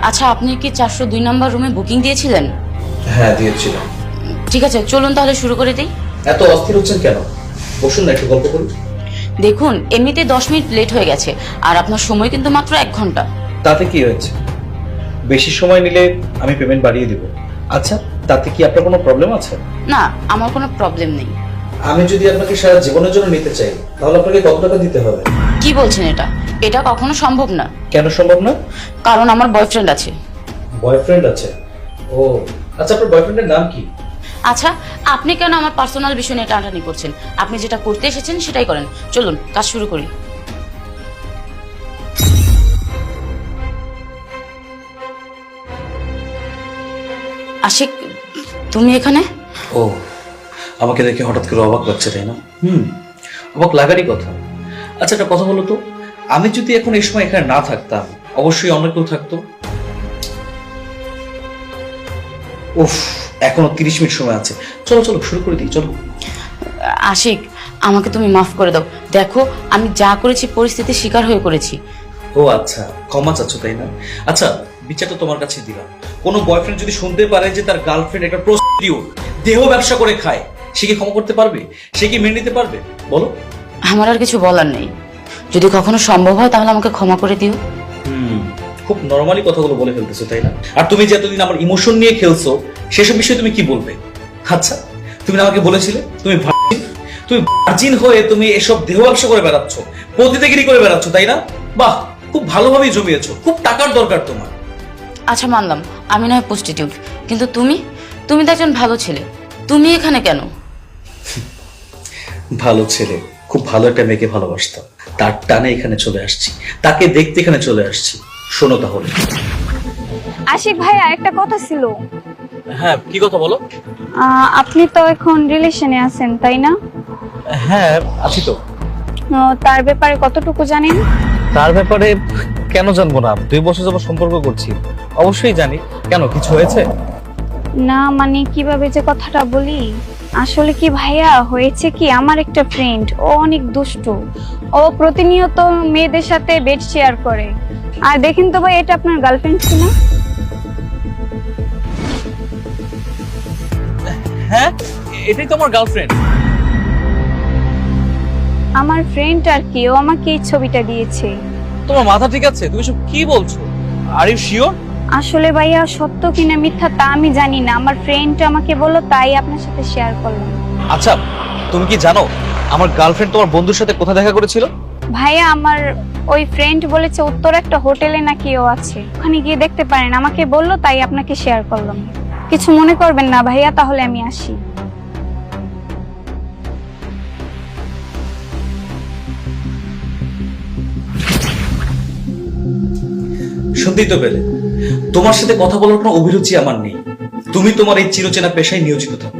আচ্ছা, আপনি কি 402 নম্বর রুমে বুকিং দিয়েছিলেন? হ্যাঁ দিয়েছিলাম। ঠিক আছে, চলুন তাহলে শুরু করে দিই। এত অস্থির হচ্ছেন কেন? বসুন না, একটু গল্প করুন। দেখুন, এমনিতে 10 মিনিট লেট হয়ে গেছে, আর আপনার সময় কিন্তু মাত্র 1 ঘন্টা। তাতে কি হয়েছে? বেশি সময় নিলে আমি পেমেন্ট বাড়িয়ে দিব। আচ্ছা, তাতে কি আপনার কোনো প্রবলেম আছে? না, আমার কোনো প্রবলেম নেই। আমি যদি আপনাকে সারা জীবনের জন্য নিতে চাই, তাহলে আপনাকে কত টাকা দিতে হবে? কি বলছেন? এটা কখনো সম্ভব না। কেন সম্ভব না? কারণ আমার বয়ফ্রেন্ড আছে। বয়ফ্রেন্ড আছে? ও আচ্ছা, আপনার বয়ফ্রেন্ডের নাম কি? আচ্ছা, আপনি কেন আমার পার্সোনাল বিষয় নিয়ে টানাটানি করছেন? আপনি যেটা করতে এসেছেন সেটাই করেন। চলুন কাজ শুরু করি। আশিক, তুমি এখানে? ও, আমাকে দেখে হঠাৎ করে অবাক লাগছে, তাই না? অবাক লাগারই কথা। আচ্ছা, একটা কথা বলো তো, আমি যদি এখন এই সময় এখানে না থাকতাম, অবশ্যই অন্য কেউ থাকতো। উফ, এখনো 30 মিনিট সময় আছে। চলো চলো শুরু করে দিই, চলো। আশিক, আমাকে তুমি মাফ করে দাও। দেখো, আমি যা করেছি পরিস্থিতির শিকার হয়ে করেছি। ও আচ্ছা, ক্ষমা চাচ্ছ তাই না? আচ্ছা, বিচার তো তোমার কাছে দিলাম। কোনো বয়ফ্রেন্ড যদি শুনতে পারে যে তার গার্লফ্রেন্ড একটা প্রস্টিটিউট, দেহ ব্যবসা করে খায়, সে কি ক্ষমা করতে পারবে? সে কি মেনে নিতে পারবে বলো? আমার আর কিছু বলার নেই। যদি কখনো সম্ভব হয় তাহলে আমাকে ক্ষমা করে দিও। খুব নরমালি কথাগুলো বলে ফেলতেছো তাই না? আর তুমি যে এতদিন আমার ইমোশন নিয়ে খেলছো, সেসব বিষয়ে তুমি কি বলবে? আচ্ছা, তুমি না আমাকে বলেছিলে তুমি ভার্জিন? তুমি ভার্জিন হয়ে তুমি এসব দেহ ব্যবসা করে বেড়াচ্ছ, পতিতাগিরি করে বেড়াচ্ছ, তাই না? বাহ, খুব ভালোভাবেই জমিয়েছো। খুব টাকার দরকার তোমার। আচ্ছা, মানলাম আমি নয় প্রস্টিটিউট, কিন্তু তুমি তুমি তো একজন ভালো ছেলে। তুমি এখানে কেন? ভালো ছেলে, খুব ভালো একটা মেয়েকে ভালোবাসতাম, তার টানে এখানে চলে আসছি, তাকে দেখতে এখানে চলে আসছি। শোনো তাহলে। আশিক ভাইয়া, একটা কথা ছিল। হ্যাঁ, কি কথা বলো? আপনি তো এখন রিলেশনে আছেন তাই না? হ্যাঁ, আছি তো। তার ব্যাপারে কতটুকু জানেন? তার ব্যাপারে কেন জানবো না? 2 বছর যাবত সম্পর্ক করছি, অবশ্যই জানি। কেন, কিছু হয়েছে? না মানে কিভাবে যে কথাটা বলি, আসলে কি ভাইয়া হয়েছে কি, আমার একটা ফ্রেন্ড, ও অনেক দুষ্টু। ও প্রতিনিয়ত মেয়েদের সাথে বেড শেয়ার করে। আর দেখেন তো ভাই, এটা আপনার গার্লফ্রেন্ড ছিল না? হ্যাঁ, এটাই তো আমার গার্লফ্রেন্ড। আমার ফ্রেন্ড আর কি, ও আমাকে এই ছবিটা দিয়েছে। তোমার মাথা ঠিক আছে? তুমি সব কি বলছো? Are you sure? আসলে ভাইয়া সত্য কিনা মিথ্যা তা আমি জানি না, আমার ফ্রেন্ড আমাকে বললো তাই আপনার সাথে শেয়ার করলাম। আচ্ছা, তুমি কি জানো আমার গার্লফ্রেন্ড তোমার বন্ধুর সাথে কোথায় দেখা করেছিল? ভাইয়া, আমার ওই ফ্রেন্ড বলেছে উত্তর একটা হোটেলে নাকি ও আছে, ওখানে গিয়ে দেখতে পারেন, আমাকে বললো তাই আপনাকে শেয়ার করলাম। কিছু মনে করবেন না ভাইয়া, তাহলে আমি আসি। শুনতেই তো পেলে, তোমার সাথে কথা বলার কোনো অভিরুচি আমার নেই। তুমি তোমার এই চিরচেনা পেশায় নিয়োজিত থাকো।